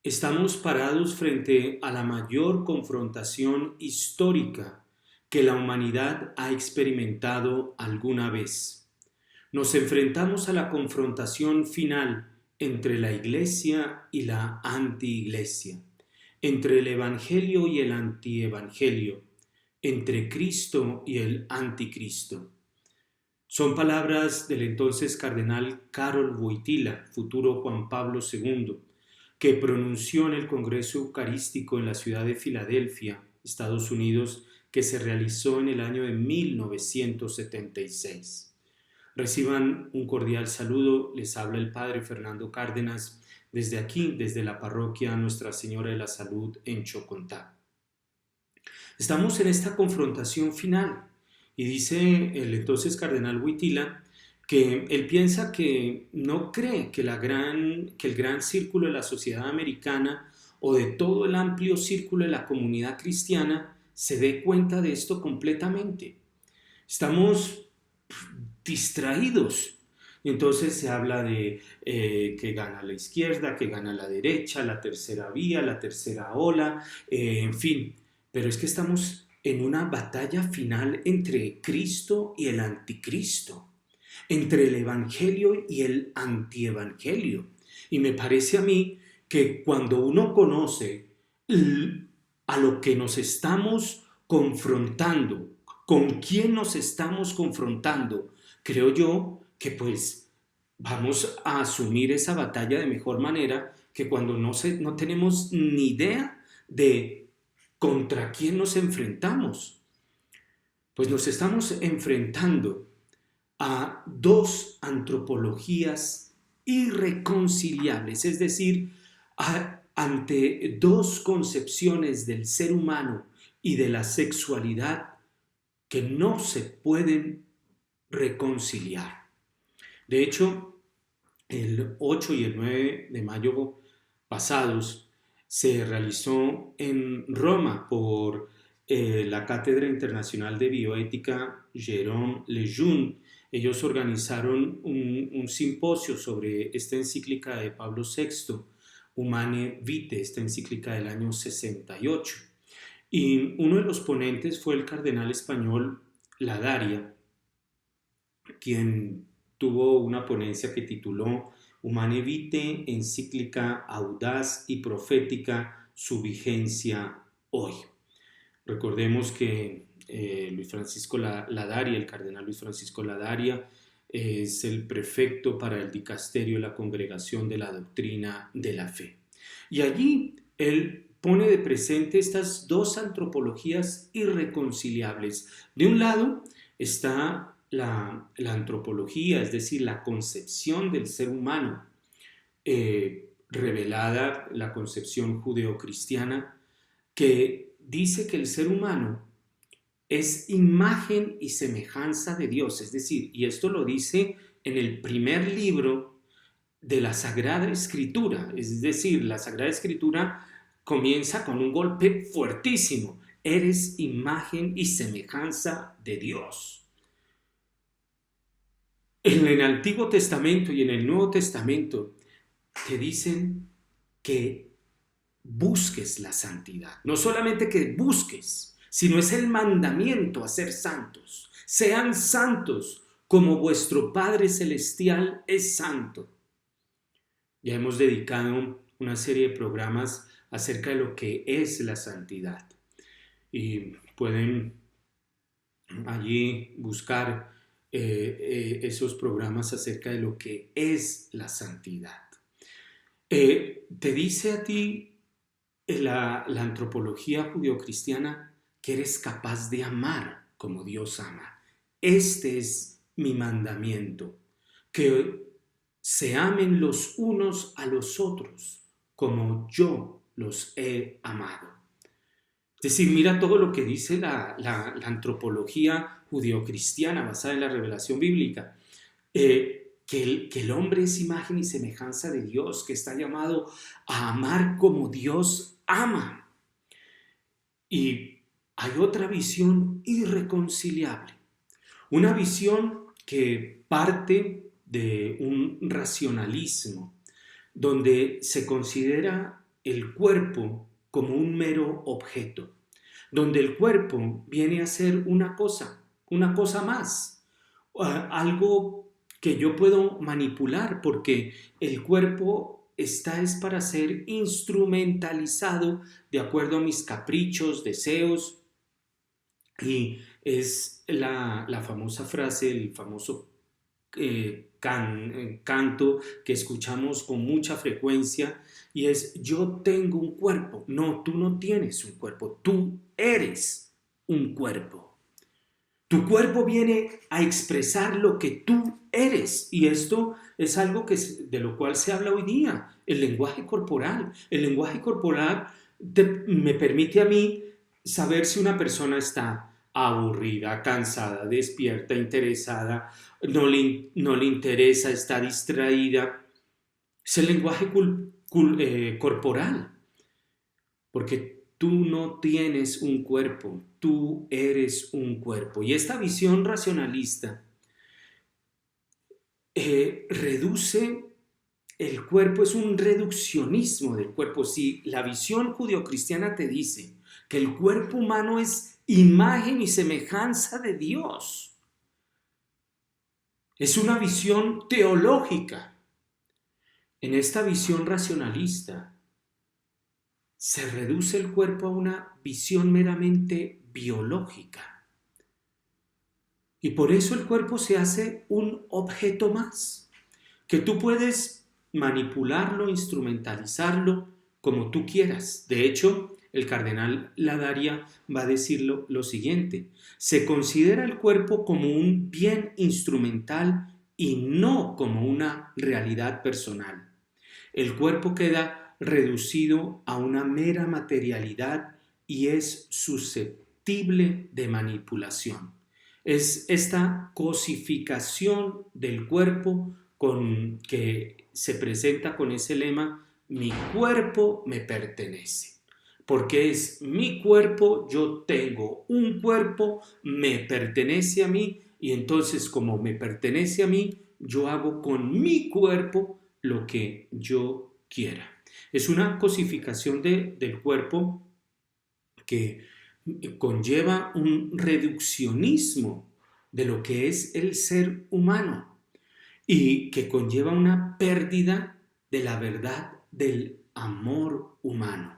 Estamos parados frente a la mayor confrontación histórica que la humanidad ha experimentado alguna vez. Nos enfrentamos a la confrontación final entre la Iglesia y la anti-Iglesia, entre el Evangelio y el anti-Evangelio, entre Cristo y el anticristo. Son palabras del entonces cardenal Karol Wojtyła, futuro Juan Pablo II, que pronunció en el Congreso Eucarístico en la ciudad de Filadelfia, Estados Unidos, que se realizó en el año de 1976. Reciban un cordial saludo, les habla el Padre Fernando Cárdenas, desde aquí, desde la parroquia Nuestra Señora de la Salud en Chocontá. Estamos en esta confrontación final y dice el entonces cardenal Wojtyła que él piensa que no cree que el gran círculo de la sociedad americana o de todo el amplio círculo de la comunidad cristiana se dé cuenta de esto completamente. Estamos distraídos. Y entonces se habla de que gana la izquierda, que gana la derecha, la tercera vía, la tercera ola, en fin. Pero es que estamos en una batalla final entre Cristo y el anticristo, entre el Evangelio y el antievangelio. Y me parece a mí que cuando uno conoce a lo que nos estamos confrontando, con quién nos estamos confrontando, creo yo que pues vamos a asumir esa batalla de mejor manera que cuando no tenemos ni idea de contra quién nos enfrentamos. Pues nos estamos enfrentando a dos antropologías irreconciliables, es decir, ante dos concepciones del ser humano y de la sexualidad que no se pueden reconciliar. De hecho, el 8 y el 9 de mayo pasados se realizó en Roma por la Cátedra Internacional de Bioética Jérôme Lejeune. Ellos organizaron un simposio sobre esta encíclica de Pablo VI, Humane Vitae, esta encíclica del año 68. Y uno de los ponentes fue el cardenal español Ladaria, quien tuvo una ponencia que tituló Humane Vitae, encíclica audaz y profética, su vigencia hoy. Recordemos que Luis Francisco Ladaria, el cardenal Luis Francisco Ladaria, es el prefecto para el dicasterio de la Congregación de la Doctrina de la Fe. Y allí él pone de presente estas dos antropologías irreconciliables. De un lado está la antropología, es decir, la concepción del ser humano, revelada, la concepción judeocristiana, que dice que el ser humano es imagen y semejanza de Dios, es decir, y esto lo dice en el primer libro de la Sagrada Escritura, es decir, la Sagrada Escritura comienza con un golpe fuertísimo: eres imagen y semejanza de Dios. En el Antiguo Testamento y en el Nuevo Testamento te dicen que busques la santidad. No solamente que busques, sino es el mandamiento a ser santos. Sean santos como vuestro Padre Celestial es santo. Ya hemos dedicado una serie de programas acerca de lo que es la santidad. Y pueden allí buscar esos programas acerca de lo que es la santidad. Te dice a ti la antropología judeocristiana que eres capaz de amar como Dios ama. Este es mi mandamiento, que se amen los unos a los otros como yo los he amado. Es decir, mira todo lo que dice la antropología judeocristiana basada en la revelación bíblica. Que el hombre es imagen y semejanza de Dios, que está llamado a amar como Dios ama. Y hay otra visión irreconciliable, una visión que parte de un racionalismo, donde se considera el cuerpo como un mero objeto, donde el cuerpo viene a ser una cosa más, algo que yo puedo manipular, porque el cuerpo está es para ser instrumentalizado de acuerdo a mis caprichos, deseos, y es la famosa frase, el famoso canto que escuchamos con mucha frecuencia, y es: yo tengo un cuerpo. No, tú no tienes un cuerpo, tú eres un cuerpo. Tu cuerpo viene a expresar lo que tú eres, y esto es algo de lo cual se habla hoy día, el lenguaje corporal. El lenguaje corporal me permite a mí saber si una persona está aburrida, cansada, despierta, interesada, no le interesa, está distraída. Es el lenguaje corporal, porque tú no tienes un cuerpo, tú eres un cuerpo. Y esta visión racionalista reduce el cuerpo, es un reduccionismo del cuerpo. Si la visión judeocristiana te dice que el cuerpo humano es imagen y semejanza de Dios, es una visión teológica. En esta visión racionalista se reduce el cuerpo a una visión meramente biológica. Y por eso el cuerpo se hace un objeto más, que tú puedes manipularlo, instrumentalizarlo como tú quieras. De hecho, el cardenal Ladaria va a decir lo siguiente: se considera el cuerpo como un bien instrumental y no como una realidad personal. El cuerpo queda reducido a una mera materialidad y es susceptible de manipulación. Es esta cosificación del cuerpo que se presenta con ese lema: mi cuerpo me pertenece. Porque es mi cuerpo, yo tengo un cuerpo, me pertenece a mí, y entonces, como me pertenece a mí, yo hago con mi cuerpo lo que yo quiera. Es una cosificación del cuerpo que conlleva un reduccionismo de lo que es el ser humano, y que conlleva una pérdida de la verdad del amor humano.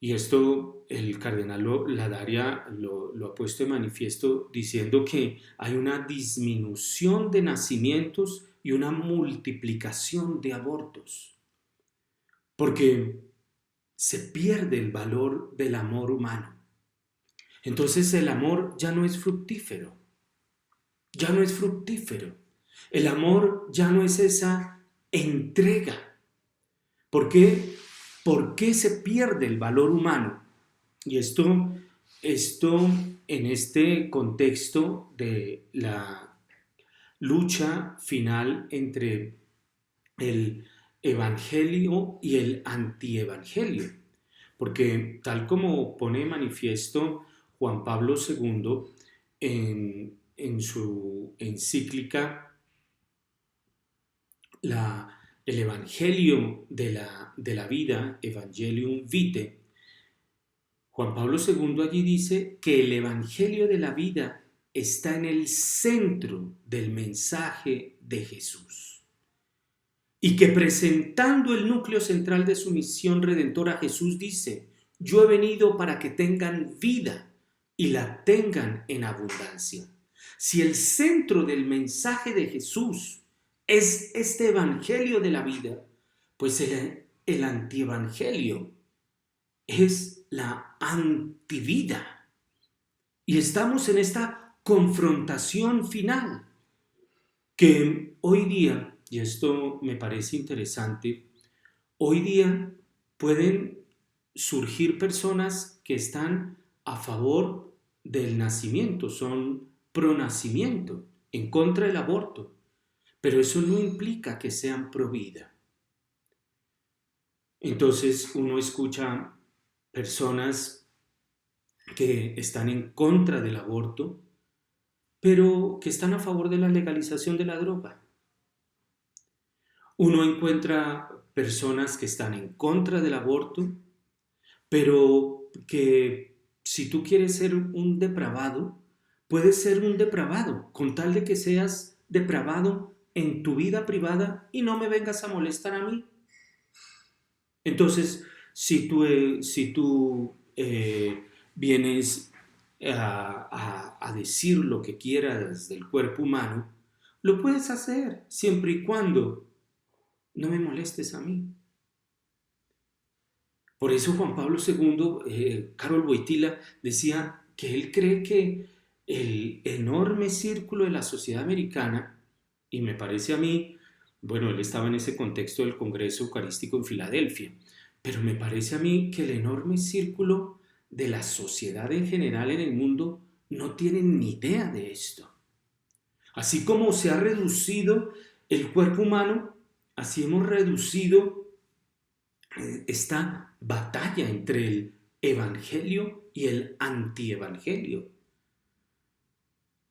Y esto el cardenal Ladaria lo ha puesto de manifiesto, diciendo que hay una disminución de nacimientos y una multiplicación de abortos, porque se pierde el valor del amor humano. Entonces el amor ya no es fructífero, ya no es fructífero. El amor ya no es esa entrega. ¿Por qué? ¿Por qué se pierde el valor humano? Y esto en este contexto de la lucha final entre el evangelio y el antievangelio. Porque tal como pone de manifiesto Juan Pablo II en su encíclica, el Evangelio de la vida, Evangelium Vitae, Juan Pablo II allí dice que el Evangelio de la vida está en el centro del mensaje de Jesús. Y que presentando el núcleo central de su misión redentora, Jesús dice: yo he venido para que tengan vida y la tengan en abundancia. Si el centro del mensaje de Jesús es este evangelio de la vida, pues el antievangelio es la antivida. Y estamos en esta confrontación final que hoy día, y esto me parece interesante, hoy día pueden surgir personas que están a favor del nacimiento, son pro nacimiento, en contra del aborto, pero eso no implica que sean pro vida. Entonces uno escucha personas que están en contra del aborto, pero que están a favor de la legalización de la droga. Uno encuentra personas que están en contra del aborto, pero que si tú quieres ser un depravado, puedes ser un depravado, con tal de que seas depravado en tu vida privada y no me vengas a molestar a mí. Entonces, si tú vienes a decir lo que quieras del cuerpo humano, lo puedes hacer siempre y cuando no me molestes a mí. Por eso Juan Pablo II, Karol Wojtyla, decía que él cree que el enorme círculo de la sociedad americana, y me parece a mí, bueno, él estaba en ese contexto del Congreso Eucarístico en Filadelfia, pero me parece a mí que el enorme círculo de la sociedad en general en el mundo no tienen ni idea de esto. Así como se ha reducido el cuerpo humano, así hemos reducido esta batalla entre el evangelio y el antievangelio.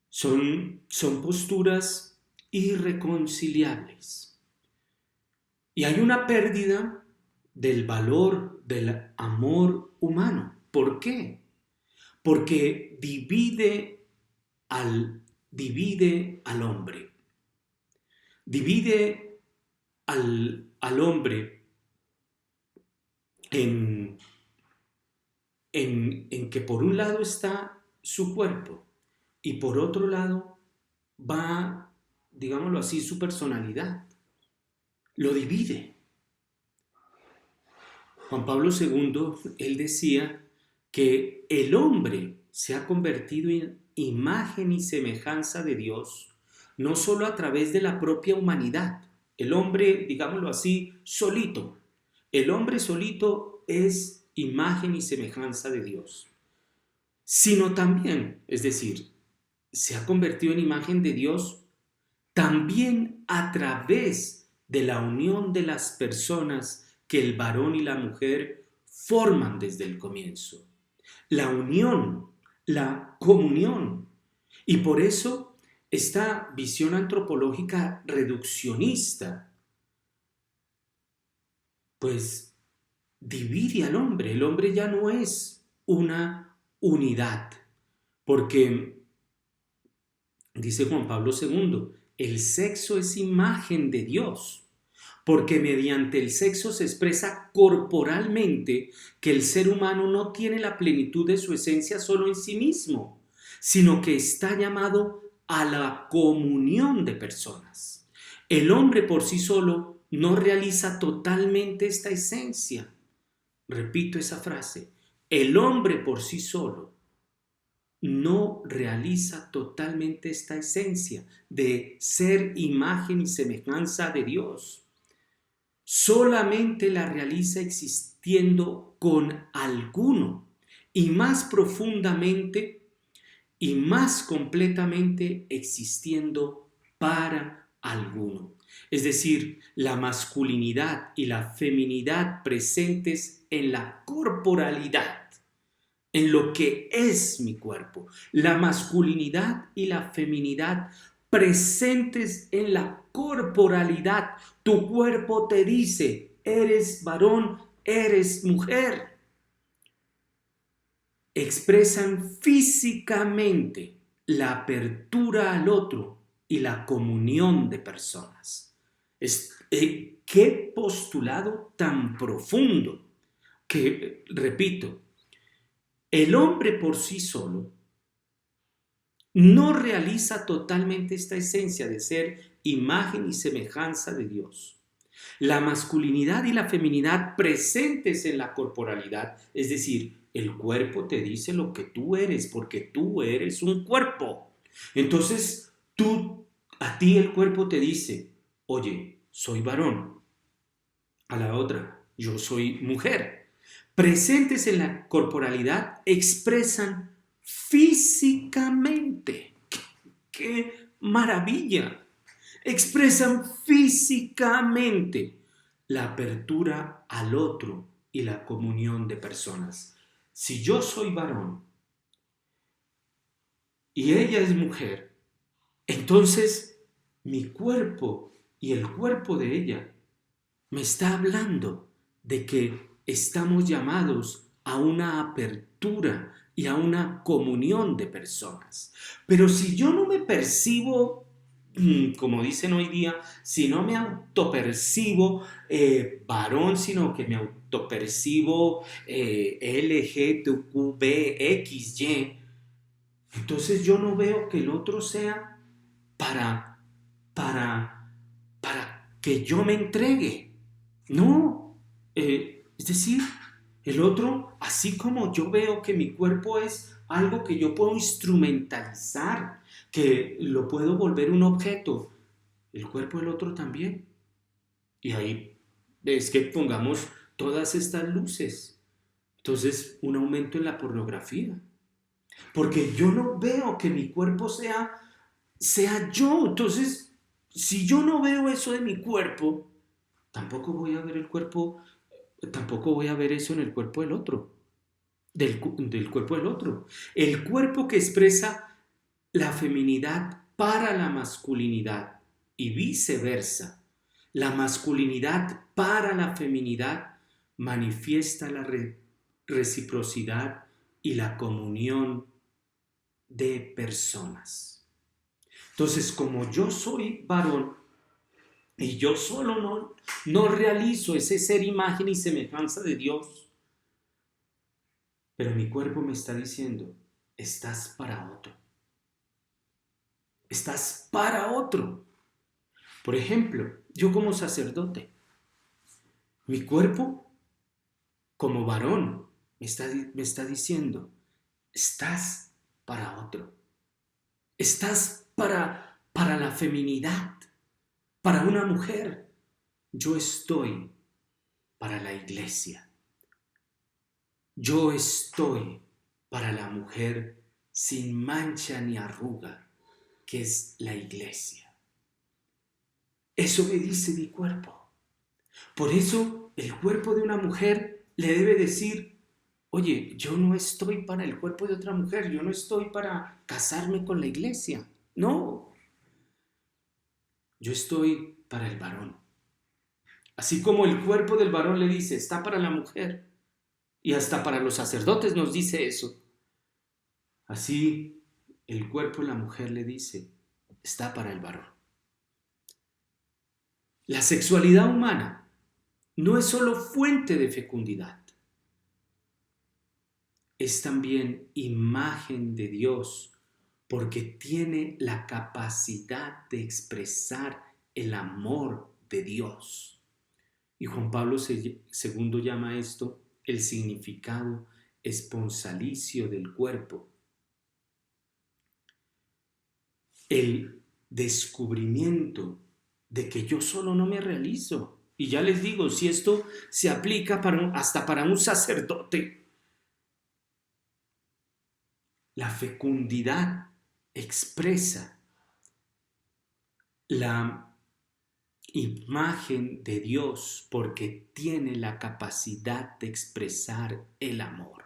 Son posturas irreconciliables. Y hay una pérdida del valor del amor humano. ¿Por qué? Porque divide al hombre. Divide al hombre en que por un lado está su cuerpo y por otro lado va, digámoslo así, su personalidad. Lo divide. Juan Pablo II, él decía que el hombre se ha convertido en imagen y semejanza de Dios, no solo a través de la propia humanidad. El hombre, digámoslo así, solito. El hombre solito es imagen y semejanza de Dios, sino también, es decir, se ha convertido en imagen de Dios también a través de la unión de las personas que el varón y la mujer forman desde el comienzo. La unión, la comunión. Y por eso esta visión antropológica reduccionista, pues divide al hombre. El hombre ya no es una unidad, porque dice Juan Pablo II, el sexo es imagen de Dios, porque mediante el sexo se expresa corporalmente que el ser humano no tiene la plenitud de su esencia solo en sí mismo, sino que está llamado a la comunión de personas. El hombre por sí solo no realiza totalmente esta esencia. Repito esa frase, el hombre por sí solo no realiza totalmente esta esencia de ser imagen y semejanza de Dios. Solamente la realiza existiendo con alguno y más profundamente y más completamente existiendo para alguno. Es decir, la masculinidad y la feminidad presentes en la corporalidad, en lo que es mi cuerpo. La masculinidad y la feminidad presentes en la corporalidad. Tu cuerpo te dice, eres varón, eres mujer. Expresan físicamente la apertura al otro y la comunión de personas. Qué postulado tan profundo que, repito, el hombre por sí solo no realiza totalmente esta esencia de ser imagen y semejanza de Dios. La masculinidad y la feminidad presentes en la corporalidad, es decir, el cuerpo te dice lo que tú eres, porque tú eres un cuerpo. Entonces, a ti el cuerpo te dice, oye, soy varón. A la otra, yo soy mujer. Presentes en la corporalidad expresan físicamente. ¡Qué maravilla! Expresan físicamente la apertura al otro y la comunión de personas. Si yo soy varón y ella es mujer, entonces mi cuerpo y el cuerpo de ella me está hablando de que estamos llamados a una apertura y a una comunión de personas. Pero si yo no me percibo, como dicen hoy día, si no me autopercibo varón, sino que me autopercibo LGTQBXY, entonces yo no veo que el otro sea para, para que yo me entregue. No, es decir, el otro, así como yo veo que mi cuerpo es algo que yo puedo instrumentalizar, que lo puedo volver un objeto, el cuerpo del otro también. Y ahí es que pongamos todas estas luces. Entonces, un aumento en la pornografía. Porque yo no veo que mi cuerpo sea yo. Entonces, si yo no veo eso de mi cuerpo, tampoco voy a ver el cuerpo, tampoco voy a ver eso en el cuerpo del otro, del cuerpo del otro. El cuerpo que expresa la feminidad para la masculinidad y viceversa. La masculinidad para la feminidad manifiesta la reciprocidad y la comunión de personas. Entonces, como yo soy varón y yo solo no realizo ese ser imagen y semejanza de Dios, pero mi cuerpo me está diciendo, estás para otro. Estás para otro. Por ejemplo, yo como sacerdote, mi cuerpo como varón me está diciendo, estás para otro. Estás para la feminidad, para una mujer. Yo estoy para la iglesia. Yo estoy para la mujer sin mancha ni arruga, que es la iglesia. Eso me dice mi cuerpo. Por eso el cuerpo de una mujer le debe decir, oye, yo no estoy para el cuerpo de otra mujer, yo no estoy para casarme con la iglesia. No, yo estoy para el varón. Así como el cuerpo del varón le dice, está para la mujer. Y hasta para los sacerdotes nos dice eso. Así el cuerpo de la mujer le dice, está para el varón. La sexualidad humana no es solo fuente de fecundidad, es también imagen de Dios porque tiene la capacidad de expresar el amor de Dios. Y Juan Pablo II llama esto el significado esponsalicio del cuerpo. El descubrimiento de que yo solo no me realizo. Y ya les digo, si esto se aplica hasta para un sacerdote, la fecundidad expresa la imagen de Dios porque tiene la capacidad de expresar el amor.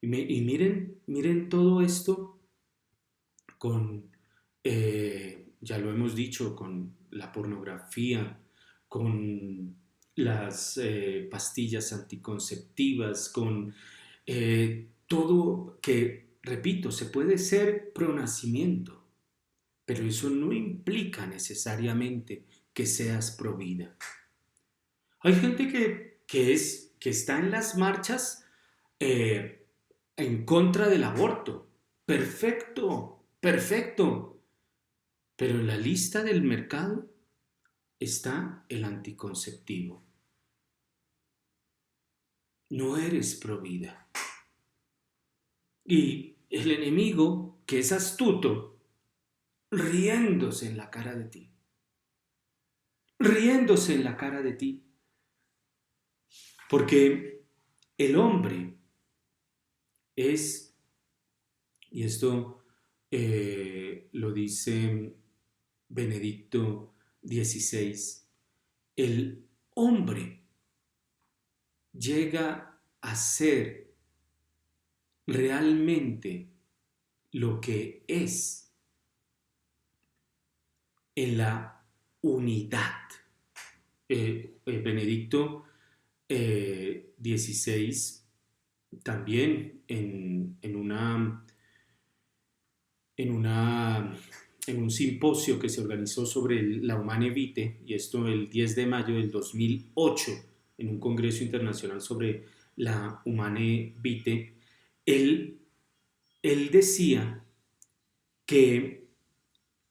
Y miren todo esto con, ya lo hemos dicho, con la pornografía, con las pastillas anticonceptivas, con todo que, repito, se puede ser pronacimiento, pero eso no implica necesariamente que seas provida. Hay gente que está en las marchas en contra del aborto. Perfecto, perfecto. Pero en la lista del mercado está el anticonceptivo. No eres provida. Y el enemigo, que es astuto, riéndose en la cara de ti. Riéndose en la cara de ti. Porque el hombre es, y esto lo dice Benedicto XVI, el hombre llega a ser realmente lo que es en la unidad Benedicto XVI también en, una, en un simposio que se organizó sobre la Humane Vitae, y esto el 10 de mayo del 2008, en un congreso internacional sobre la Humane Vitae, él, él decía que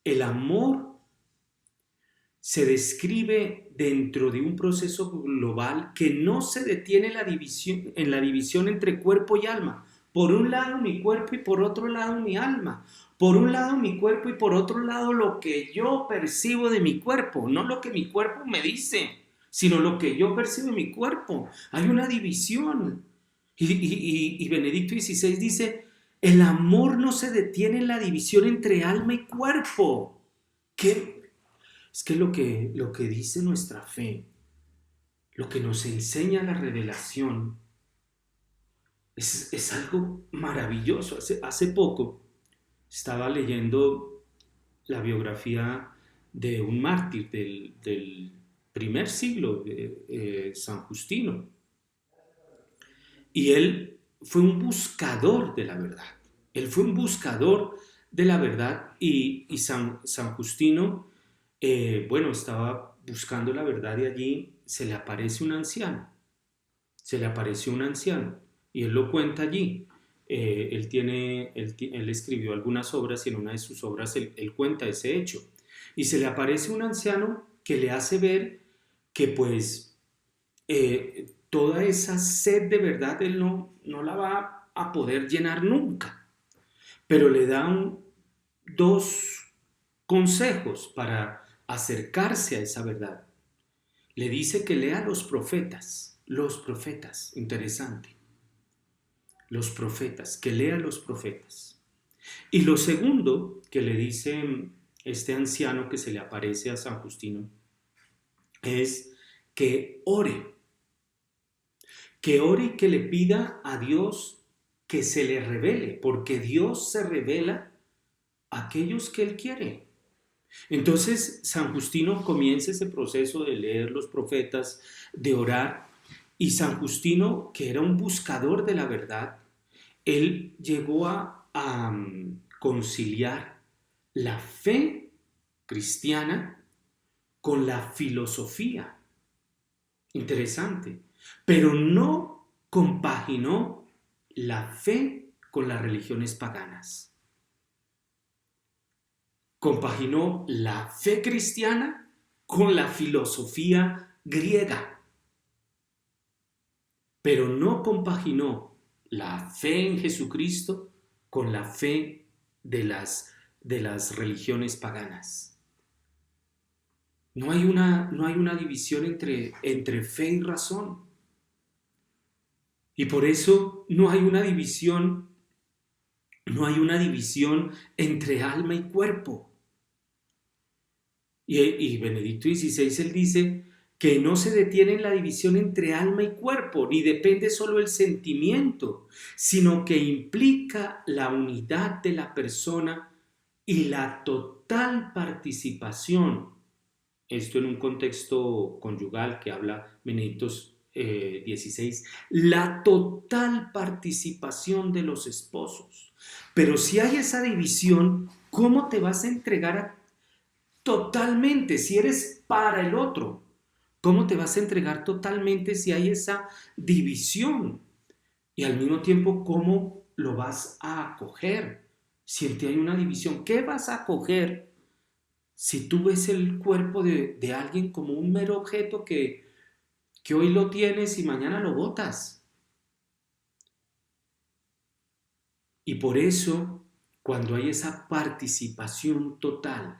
el amor se describe dentro de un proceso global que no se detiene en la división entre cuerpo y alma. Por un lado mi cuerpo y por otro lado mi alma. Por un lado mi cuerpo y por otro lado lo que yo percibo de mi cuerpo. No lo que mi cuerpo me dice, sino lo que yo percibo de mi cuerpo. Hay una división. Y Benedicto XVI dice, el amor no se detiene en la división entre alma y cuerpo. ¿Qué? Es que lo que dice nuestra fe, lo que nos enseña la revelación, es algo maravilloso. Hace poco estaba leyendo la biografía de un mártir del primer siglo, San Justino, y él fue un buscador de la verdad. Él fue un buscador de la verdad y San Justino, bueno, estaba buscando la verdad y allí se le aparece un anciano. Se le apareció un anciano y él lo cuenta allí. Él escribió algunas obras y en una de sus obras él cuenta ese hecho. Y se le aparece un anciano que le hace ver que pues toda esa sed de verdad él no la va a poder llenar nunca. Pero le da dos consejos para acercarse a esa verdad. Le dice que lea los profetas, interesante, los profetas, que lea los profetas. Y lo segundo que le dice este anciano que se le aparece a San Justino es que ore y que le pida a Dios que se le revele, porque Dios se revela a aquellos que Él quiere. Entonces San Justino comienza ese proceso de leer los profetas, de orar, y San Justino, que era un buscador de la verdad, él llegó a conciliar la fe cristiana con la filosofía. Interesante. Pero no compaginó la fe con las religiones paganas. Compaginó la fe cristiana con la filosofía griega, pero no compaginó la fe en Jesucristo con la fe de las religiones paganas. No hay una división entre fe y razón. Y por eso no hay una división entre alma y cuerpo. Y Benedicto XVI, él dice que no se detiene en la división entre alma y cuerpo, ni depende solo el sentimiento, sino que implica la unidad de la persona y la total participación. Esto en un contexto conyugal que habla Benedicto XVI, la total participación de los esposos. Pero si hay esa división, ¿cómo te vas a entregar totalmente si eres para el otro? ¿Cómo te vas a entregar totalmente si hay esa división? Y al mismo tiempo, ¿cómo lo vas a acoger si en ti hay una división? ¿Qué vas a acoger si tú ves el cuerpo de alguien como un mero objeto que hoy lo tienes y mañana lo botas? Y por eso, cuando hay esa participación total,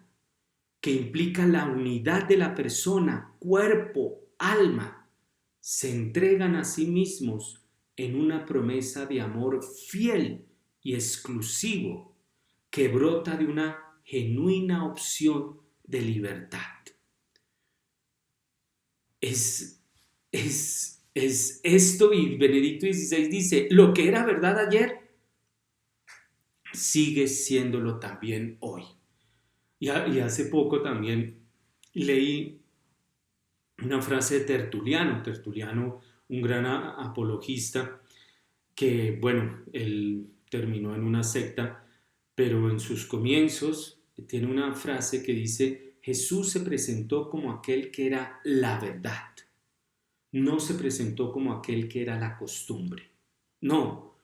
que implica la unidad de la persona, cuerpo, alma, se entregan a sí mismos en una promesa de amor fiel y exclusivo que brota de una genuina opción de libertad. Es esto, y Benedicto XVI dice, lo que era verdad ayer sigue siéndolo también hoy. Y hace poco también leí una frase de Tertuliano, un gran apologista que, bueno, él terminó en una secta, pero en sus comienzos tiene una frase que dice: Jesús se presentó como aquel que era la verdad, no se presentó como aquel que era la costumbre. No,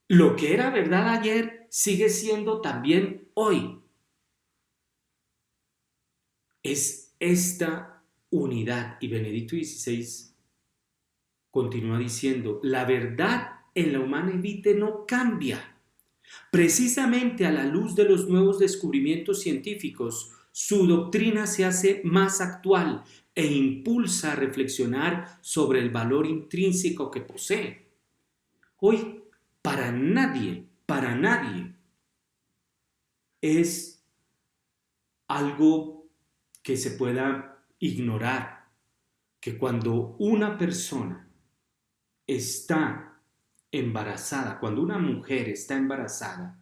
lo que era verdad ayer sigue siendo también hoy. Es esta unidad. Y Benedicto XVI continúa diciendo: la verdad en la humana vitae no cambia. Precisamente a la luz de los nuevos descubrimientos científicos, su doctrina se hace más actual e impulsa a reflexionar sobre el valor intrínseco que posee. Hoy, para nadie es algo que se pueda ignorar, que cuando una persona está embarazada, cuando una mujer está embarazada,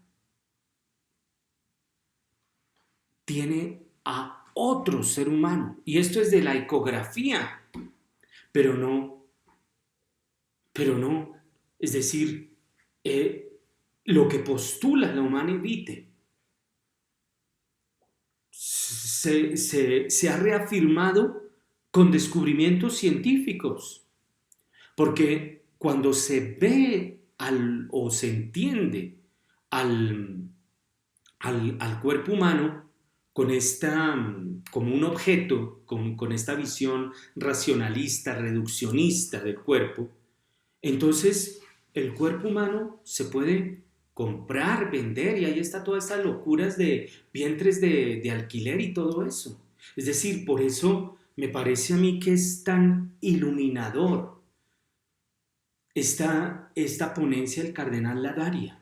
tiene a otro ser humano. Y esto es de la ecografía, pero no, pero no. Es decir, lo que postula la Humanae Vitae se ha reafirmado con descubrimientos científicos, porque cuando se ve o se entiende al, al cuerpo humano con esta, como un objeto, con esta visión racionalista, reduccionista del cuerpo, entonces el cuerpo humano se puede comprar, vender, y ahí está todas estas locuras de vientres de alquiler y todo eso. Es decir, por eso me parece a mí que es tan iluminador esta ponencia del cardenal Ladaria.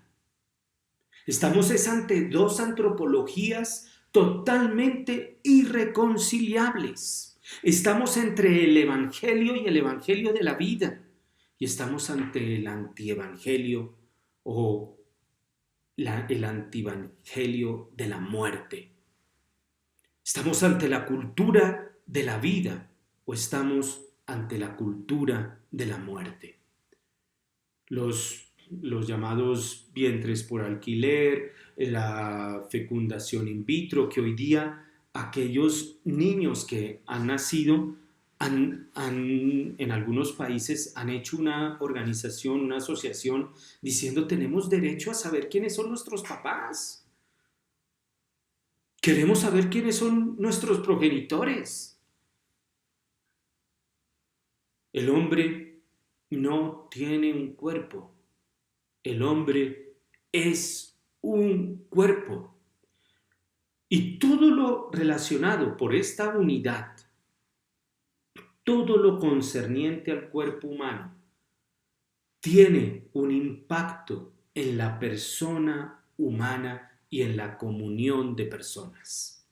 Estamos ante dos antropologías totalmente irreconciliables. Estamos entre el Evangelio y el Evangelio de la vida. Y estamos ante el antievangelio o el antievangelio de la muerte. Estamos ante la cultura de la vida o estamos ante la cultura de la muerte. Los llamados vientres por alquiler, la fecundación in vitro, que hoy día aquellos niños que han nacido en algunos países han hecho una organización, una asociación diciendo: tenemos derecho a saber quiénes son nuestros papás. Queremos saber quiénes son nuestros progenitores. El hombre no tiene un cuerpo. El hombre es un cuerpo. Y todo lo relacionado por esta unidad, todo lo concerniente al cuerpo humano, tiene un impacto en la persona humana y en la comunión de personas.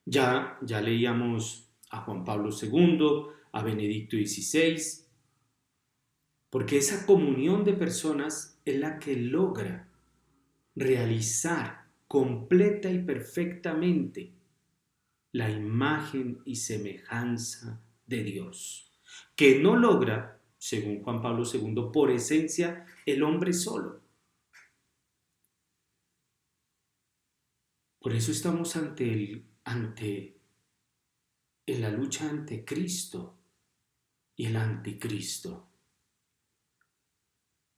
Ya leíamos a Juan Pablo II, a Benedicto XVI, porque esa comunión de personas es la que logra realizar completa y perfectamente la imagen y semejanza de Dios, que no logra, según Juan Pablo II, por esencia el hombre solo. Por eso estamos en la lucha ante Cristo y el anticristo,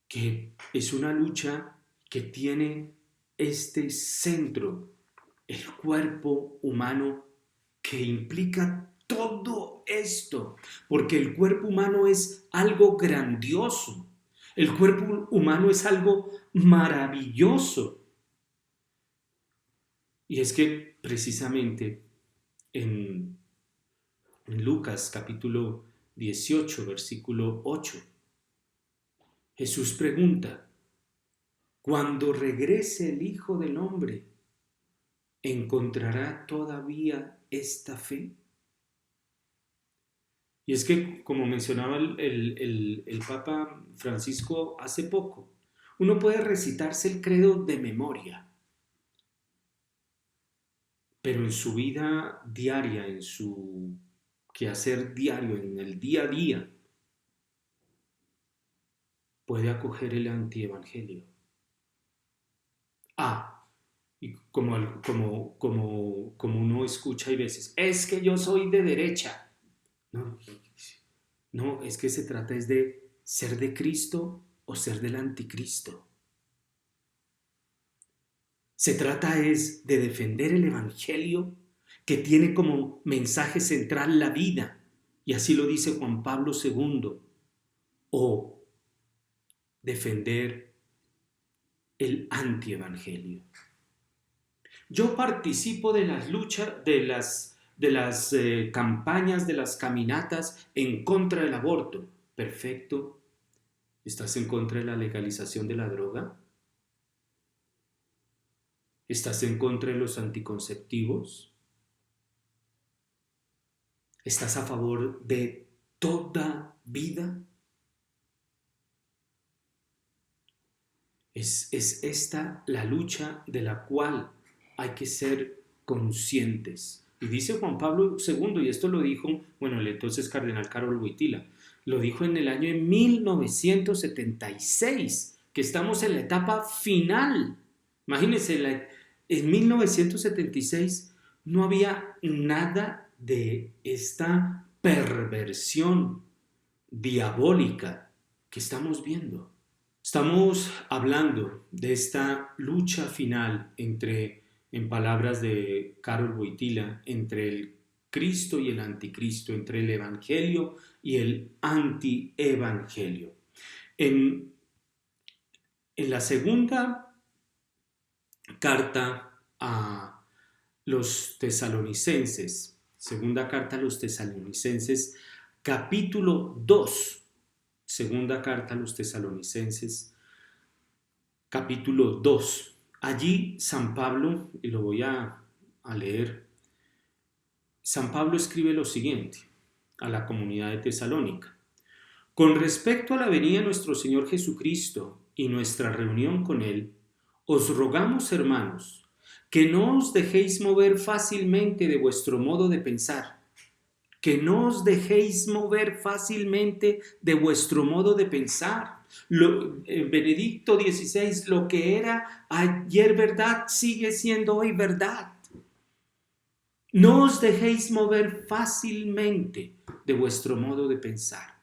que es una lucha que tiene este centro, el cuerpo humano, que implica todo esto, porque el cuerpo humano es algo grandioso, el cuerpo humano es algo maravilloso. Y es que precisamente en, en Lucas capítulo 18, versículo 8, Jesús pregunta: cuando regrese el Hijo del Hombre, ¿encontrará todavía esta fe? Y es que, como mencionaba el Papa Francisco hace poco, uno puede recitarse el credo de memoria, pero en su vida diaria, en su quehacer diario, en el día a día, puede acoger el antievangelio. Y como uno escucha y veces, es que yo soy de derecha. No, no, es que se trata es de ser de Cristo o ser del anticristo. Se trata es de defender el evangelio que tiene como mensaje central la vida, y así lo dice Juan Pablo II, o defender el antievangelio. Yo participo de las luchas, de las campañas, de las caminatas en contra del aborto. Perfecto. ¿Estás en contra de la legalización de la droga? ¿Estás en contra de los anticonceptivos? ¿Estás a favor de toda vida? Es esta la lucha de la cual hay que ser conscientes. Y dice Juan Pablo II, y esto lo dijo, bueno, el entonces cardenal Karol Wojtyla, lo dijo en el año de 1976, que estamos en la etapa final. Imagínense, en 1976 no había nada de esta perversión diabólica que estamos viendo. Estamos hablando de esta lucha final en palabras de Karol Wojtyla, entre el Cristo y el anticristo, entre el evangelio y el antievangelio. En la segunda carta a los tesalonicenses, capítulo 2, segunda carta a los tesalonicenses, capítulo 2. Allí San Pablo, y lo voy a leer, San Pablo escribe lo siguiente a la comunidad de Tesalónica. Con respecto a la venida de nuestro Señor Jesucristo y nuestra reunión con Él, os rogamos, hermanos, que no os dejéis mover fácilmente de vuestro modo de pensar, que no os dejéis mover fácilmente de vuestro modo de pensar. Benedicto XVI, lo que era ayer verdad sigue siendo hoy verdad. No os dejéis mover fácilmente de vuestro modo de pensar.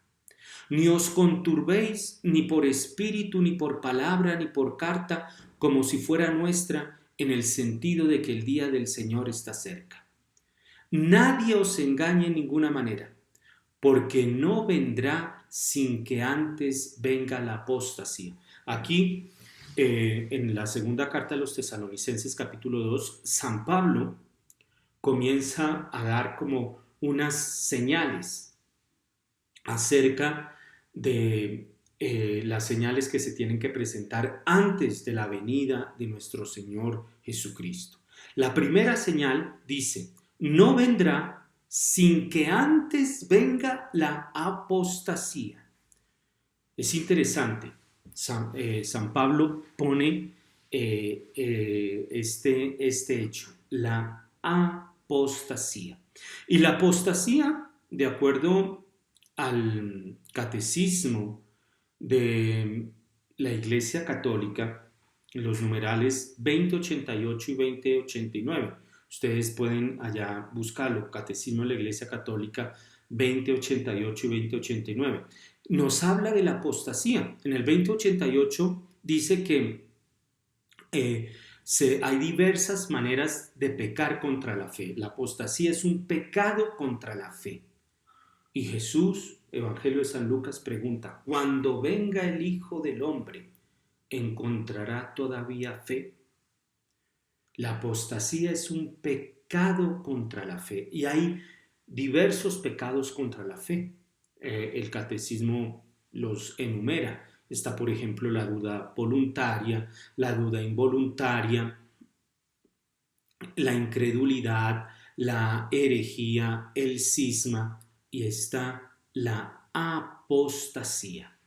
Ni os conturbéis ni por espíritu, ni por palabra, ni por carta, como si fuera nuestra, en el sentido de que el día del Señor está cerca. Nadie os engañe en ninguna manera, porque no vendrá sin que antes venga la apostasía. Aquí, en la segunda carta a los Tesalonicenses, capítulo 2, San Pablo comienza a dar como unas señales acerca de las señales que se tienen que presentar antes de la venida de nuestro Señor Jesucristo. La primera señal dice, no vendrá sin que antes venga la apostasía. Es interesante, San Pablo pone este hecho, la apostasía. Y la apostasía, de acuerdo al catecismo de la Iglesia Católica, los numerales 2088 y 2089. Ustedes pueden allá buscarlo, Catecismo de la Iglesia Católica 2088 y 2089. Nos habla de la apostasía. En el 2088 dice que hay diversas maneras de pecar contra la fe. La apostasía es un pecado contra la fe. Y Jesús, Evangelio de San Lucas, pregunta, cuando venga el Hijo del Hombre, ¿encontrará todavía fe? La apostasía es un pecado contra la fe y hay diversos pecados contra la fe. El catecismo los enumera. Está, por ejemplo, la duda voluntaria, la duda involuntaria, la incredulidad, la herejía, el cisma, y está la apostasía.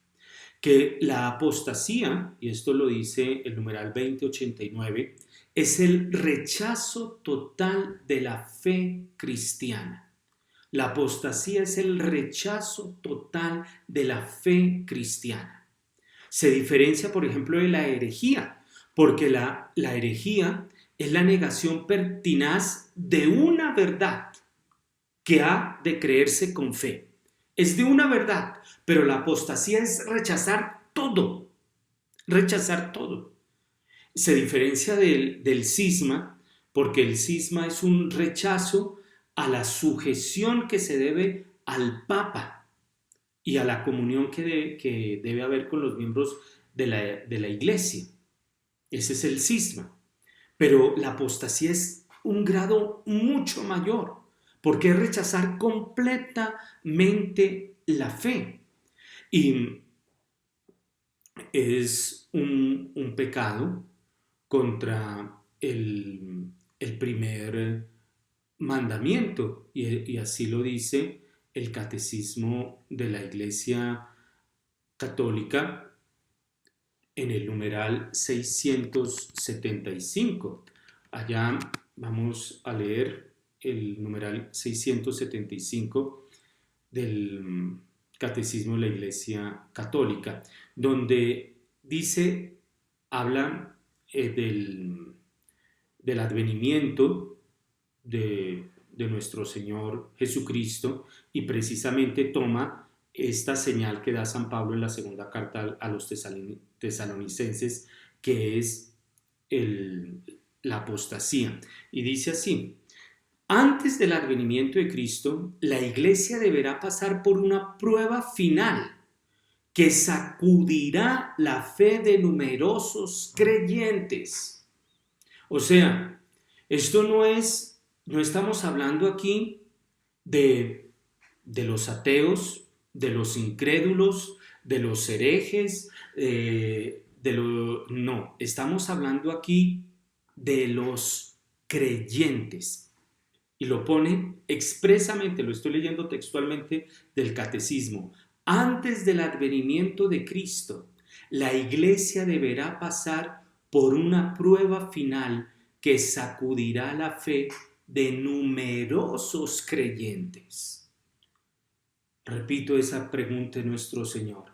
Que la apostasía, y esto lo dice el numeral 2089, es el rechazo total de la fe cristiana. La apostasía es el rechazo total de la fe cristiana. Se diferencia, por ejemplo, de la herejía, porque la herejía es la negación pertinaz de una verdad que ha de creerse con fe. Es de una verdad, pero la apostasía es rechazar todo, rechazar todo. Se diferencia del cisma, porque el cisma es un rechazo a la sujeción que se debe al Papa y a la comunión que debe haber con los miembros de la iglesia. Ese es el cisma. Pero la apostasía es un grado mucho mayor, porque es rechazar completamente la fe. Y es un pecado contra el primer mandamiento, y así lo dice el Catecismo de la Iglesia Católica en el numeral 675. Allá vamos a leer el numeral 675 del Catecismo de la Iglesia Católica, donde dice, habla del advenimiento de nuestro Señor Jesucristo, y precisamente toma esta señal que da San Pablo en la segunda carta a los tesalonicenses, que es la apostasía. Y dice así: antes del advenimiento de Cristo, la iglesia deberá pasar por una prueba final que sacudirá la fe de numerosos creyentes. O sea, esto no estamos hablando aquí de los ateos, de los incrédulos, de los herejes, no, estamos hablando aquí de los creyentes. Y lo pone expresamente, lo estoy leyendo textualmente del catecismo. Antes del advenimiento de Cristo, la iglesia deberá pasar por una prueba final que sacudirá la fe de numerosos creyentes. Repito esa pregunta de nuestro Señor.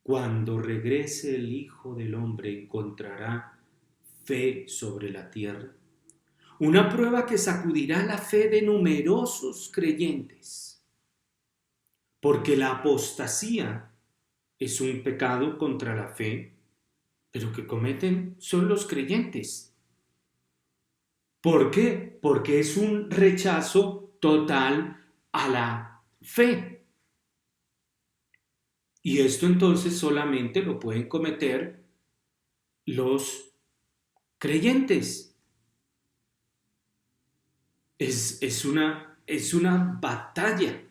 Cuando regrese el Hijo del Hombre, ¿encontrará fe sobre la tierra? Una prueba que sacudirá la fe de numerosos creyentes, porque la apostasía es un pecado contra la fe, pero que cometen son los creyentes. ¿Por qué? Porque es un rechazo total a la fe. Y esto entonces solamente lo pueden cometer los creyentes. Es una batalla.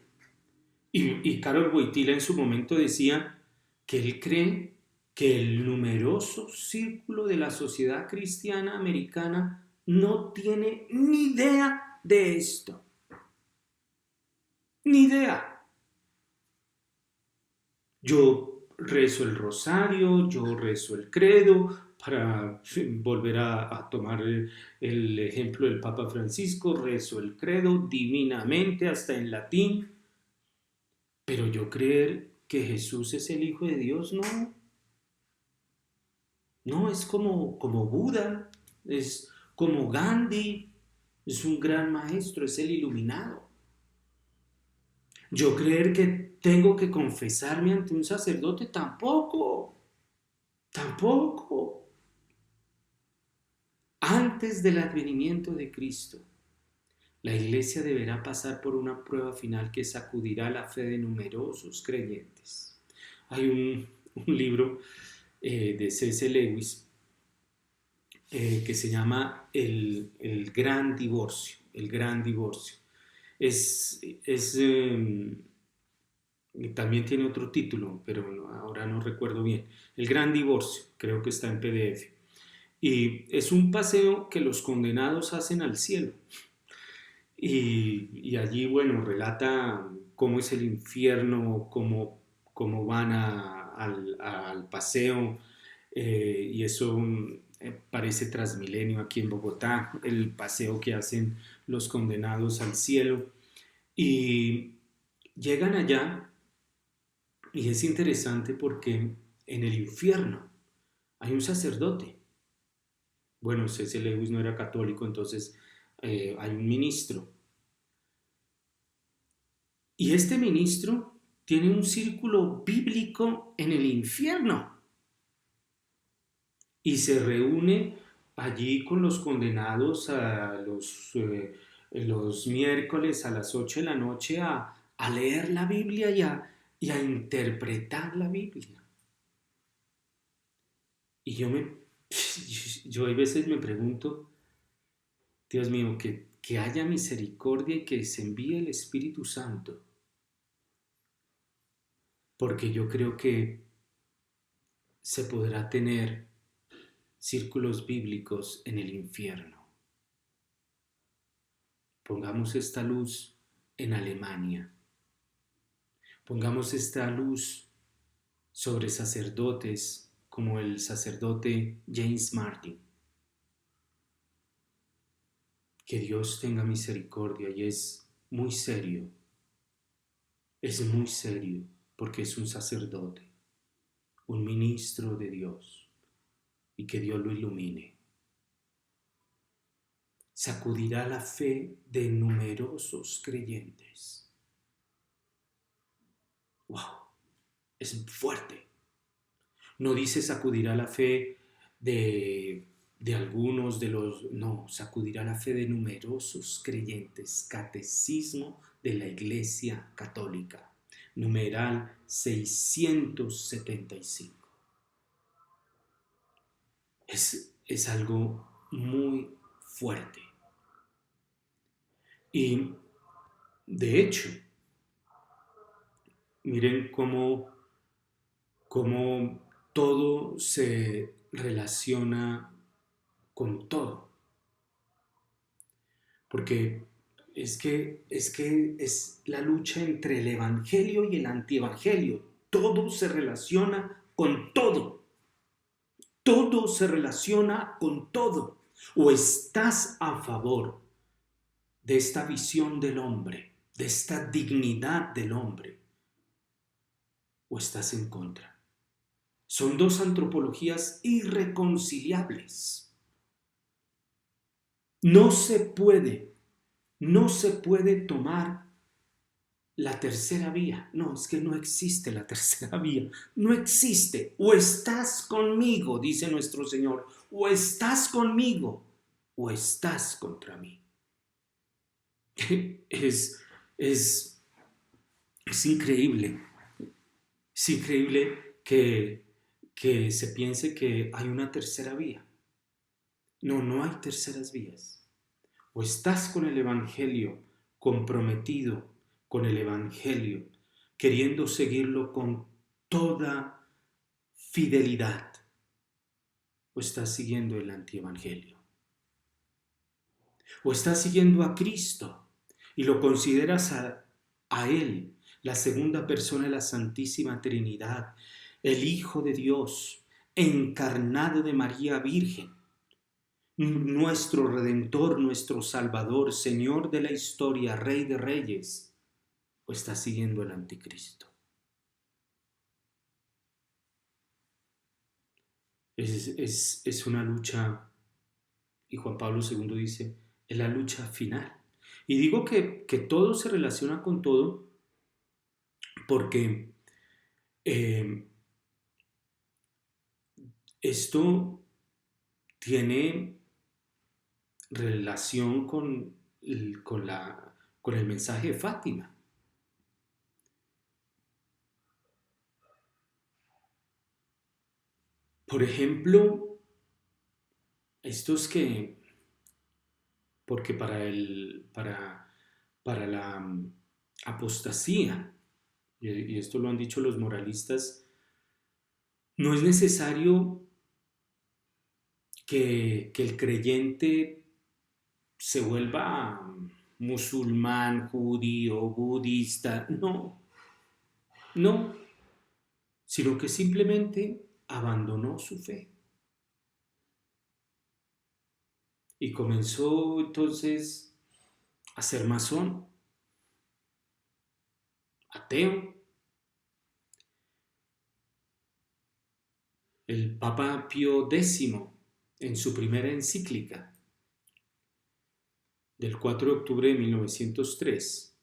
Y Karol Wojtyla en su momento decía que él cree que el numeroso círculo de la sociedad cristiana americana no tiene ni idea de esto. Ni idea. Yo rezo el rosario, yo rezo el credo, para volver a tomar el ejemplo del Papa Francisco, rezo el credo divinamente, hasta en latín, pero yo creer que Jesús es el Hijo de Dios, no. No, es como Buda, es como Gandhi, es un gran maestro, es el iluminado. Yo creer que tengo que confesarme ante un sacerdote, tampoco. Antes del advenimiento de Cristo, la iglesia deberá pasar por una prueba final que sacudirá la fe de numerosos creyentes. Hay un libro de C.S. Lewis que se llama el Gran Divorcio. El Gran Divorcio. También tiene otro título, pero ahora no recuerdo bien. El Gran Divorcio, creo que está en PDF. Y es un paseo que los condenados hacen al cielo. Y allí, bueno, relata cómo es el infierno, cómo van al paseo, y eso parece Transmilenio aquí en Bogotá, el paseo que hacen los condenados al cielo. Y llegan allá y es interesante porque en el infierno hay un sacerdote. Bueno, C.S. Lewis no era católico, entonces hay un ministro. Y este ministro tiene un círculo bíblico en el infierno y se reúne allí con los condenados a los miércoles a las 8 de la noche a leer la Biblia y a interpretar la Biblia. Y yo a veces me pregunto, Dios mío, que haya misericordia y que se envíe el Espíritu Santo, porque yo creo que se podrá tener círculos bíblicos en el infierno. Pongamos esta luz en Alemania. Pongamos esta luz sobre sacerdotes como el sacerdote James Martin. Que Dios tenga misericordia y es muy serio porque es un sacerdote, un ministro de Dios y que Dios lo ilumine. Sacudirá la fe de numerosos creyentes. ¡Wow! Es fuerte. No dice sacudirá la fe de algunos de los... No, sacudirá la fe de numerosos creyentes. Catecismo de la Iglesia Católica. Numeral 675. Es algo muy fuerte. Y de hecho, miren cómo todo se relaciona con todo. Porque es la lucha entre el evangelio y el antievangelio. Todo se relaciona con todo. Todo se relaciona con todo. O estás a favor de esta visión del hombre, de esta dignidad del hombre, o estás en contra. Son dos antropologías irreconciliables. No se puede tomar la tercera vía. No, es que no existe la tercera vía. No existe. O estás conmigo, dice nuestro Señor, o estás conmigo, o estás contra mí. Es, es, es increíble. Es increíble que se piense que hay una tercera vía. No, no hay terceras vías. O estás con el Evangelio, comprometido con el Evangelio, queriendo seguirlo con toda fidelidad, o estás siguiendo el antievangelio. O estás siguiendo a Cristo y lo consideras a Él, la segunda persona de la Santísima Trinidad, el Hijo de Dios, encarnado de María Virgen, nuestro Redentor, nuestro Salvador, Señor de la historia, Rey de Reyes, o estás siguiendo el anticristo. Es una lucha, y Juan Pablo II dice, es la lucha final. Y digo que todo se relaciona con todo porque esto tiene relación con el mensaje de Fátima. Por ejemplo, estos que, porque para la apostasía, y esto lo han dicho los moralistas, no es necesario que el creyente se vuelva musulmán, judío, budista, no, sino que simplemente abandonó su fe. Y comenzó entonces a ser masón. ateo. El Papa Pío X, en su primera encíclica del 4 de octubre de 1903,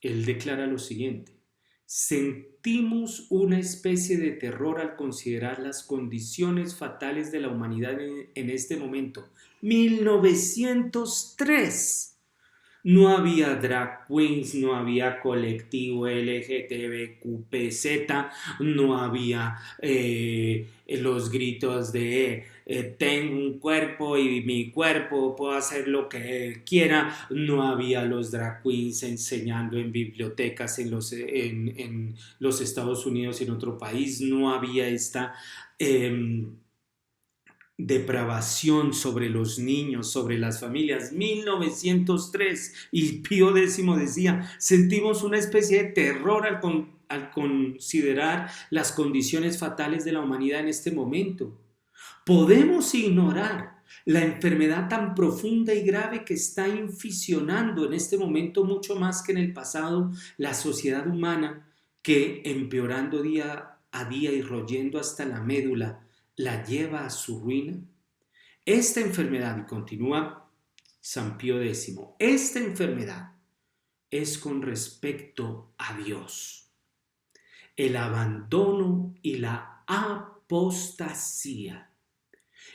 él declara lo siguiente: sentimos una especie de terror al considerar las condiciones fatales de la humanidad en este momento. 1903. No había drag queens, no había colectivo LGTBQPZ, no había los gritos de tengo un cuerpo y mi cuerpo puedo hacer lo que quiera, no había los drag queens enseñando en bibliotecas en los Estados Unidos y en otro país, no había esta depravación sobre los niños, sobre las familias. 1903, y Pío X decía, sentimos una especie de terror al considerar las condiciones fatales de la humanidad en este momento. Podemos ignorar la enfermedad tan profunda y grave que está inficionando en este momento mucho más que en el pasado la sociedad humana, que empeorando día a día y royendo hasta la médula la lleva a su ruina. Esta enfermedad, y continúa San Pío X, esta enfermedad es con respecto a Dios. El abandono y la apostasía.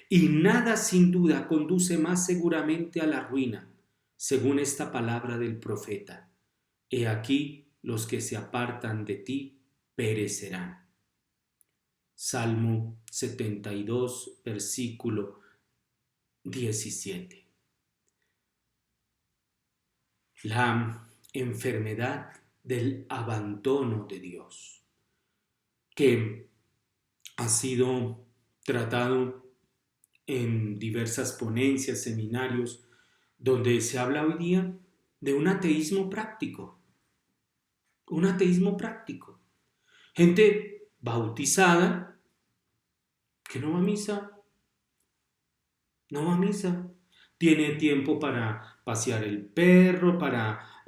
Y nada sin duda conduce más seguramente a la ruina, según esta palabra del profeta. He aquí los que se apartan de ti perecerán. Salmo 72, versículo 17. La enfermedad del abandono de Dios, que ha sido tratado en diversas ponencias, seminarios, donde se habla hoy día de un ateísmo práctico. Un ateísmo práctico. Gente bautizada que no va a misa, no va a misa. Tiene tiempo para pasear el perro, para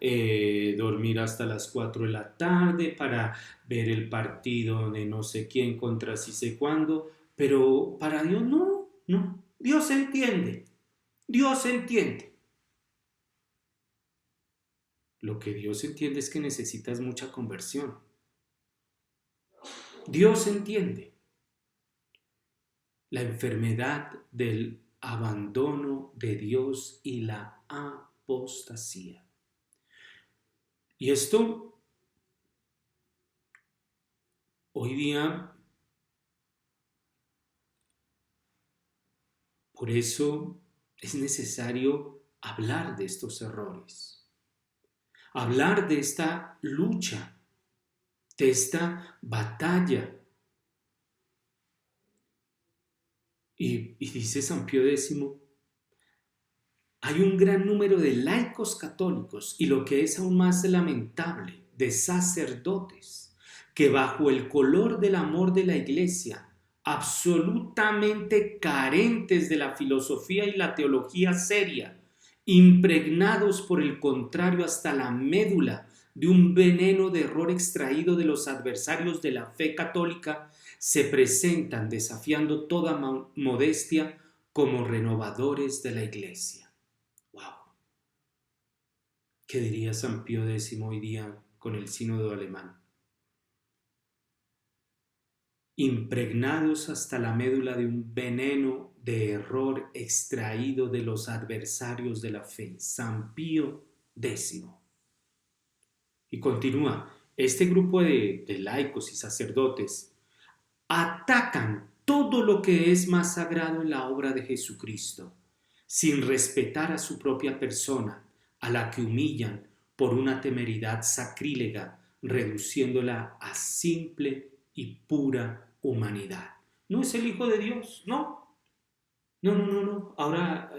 dormir hasta las 4 de la tarde, para ver el partido de no sé quién contra sí sé cuándo, pero para Dios no, no. Dios entiende, Dios entiende. Lo que Dios entiende es que necesitas mucha conversión. Dios entiende la enfermedad del abandono de Dios y la apostasía. Y esto hoy día, por eso es necesario hablar de estos errores, hablar de esta lucha, de esta batalla. Y dice San Pío X, hay un gran número de laicos católicos y, lo que es aún más lamentable, de sacerdotes que bajo el color del amor de la Iglesia, absolutamente carentes de la filosofía y la teología seria, impregnados por el contrario hasta la médula de un veneno de error extraído de los adversarios de la fe católica, se presentan desafiando toda modestia como renovadores de la Iglesia. Wow. ¿Qué diría San Pío X hoy día con el sínodo alemán? Impregnados hasta la médula de un veneno de error extraído de los adversarios de la fe. San Pío X. Y continúa, este grupo de laicos y sacerdotes atacan todo lo que es más sagrado en la obra de Jesucristo, sin respetar a su propia persona, a la que humillan por una temeridad sacrílega, reduciéndola a simple y pura humanidad. No es el Hijo de Dios, no. No, no, no, no. Ahora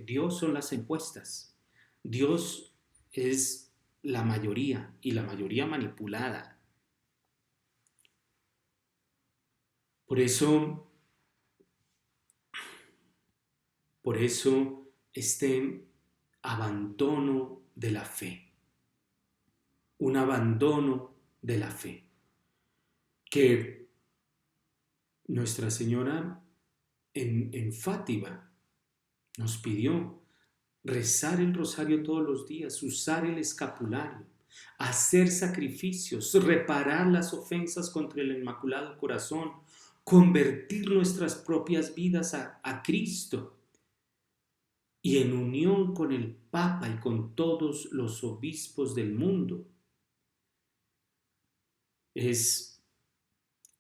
Dios son las encuestas. Dios es la mayoría, y la mayoría manipulada. Por eso este abandono de la fe. un abandono de la fe, que Nuestra Señora en Fátima nos pidió rezar el rosario todos los días, usar el escapulario, hacer sacrificios, reparar las ofensas contra el Inmaculado Corazón, convertir nuestras propias vidas a Cristo y en unión con el Papa y con todos los obispos del mundo.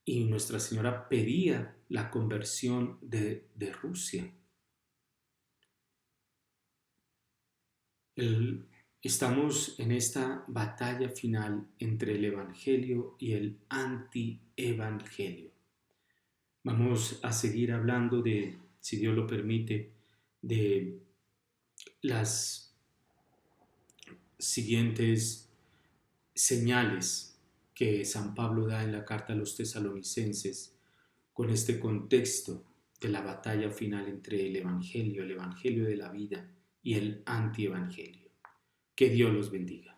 Y Nuestra Señora pedía la conversión de Rusia. Estamos en esta batalla final entre el Evangelio y el anti-Evangelio. Vamos a seguir hablando si Dios lo permite, de las siguientes señales que San Pablo da en la carta a los tesalonicenses con este contexto de la batalla final entre el Evangelio de la vida y el antievangelio. Que Dios los bendiga.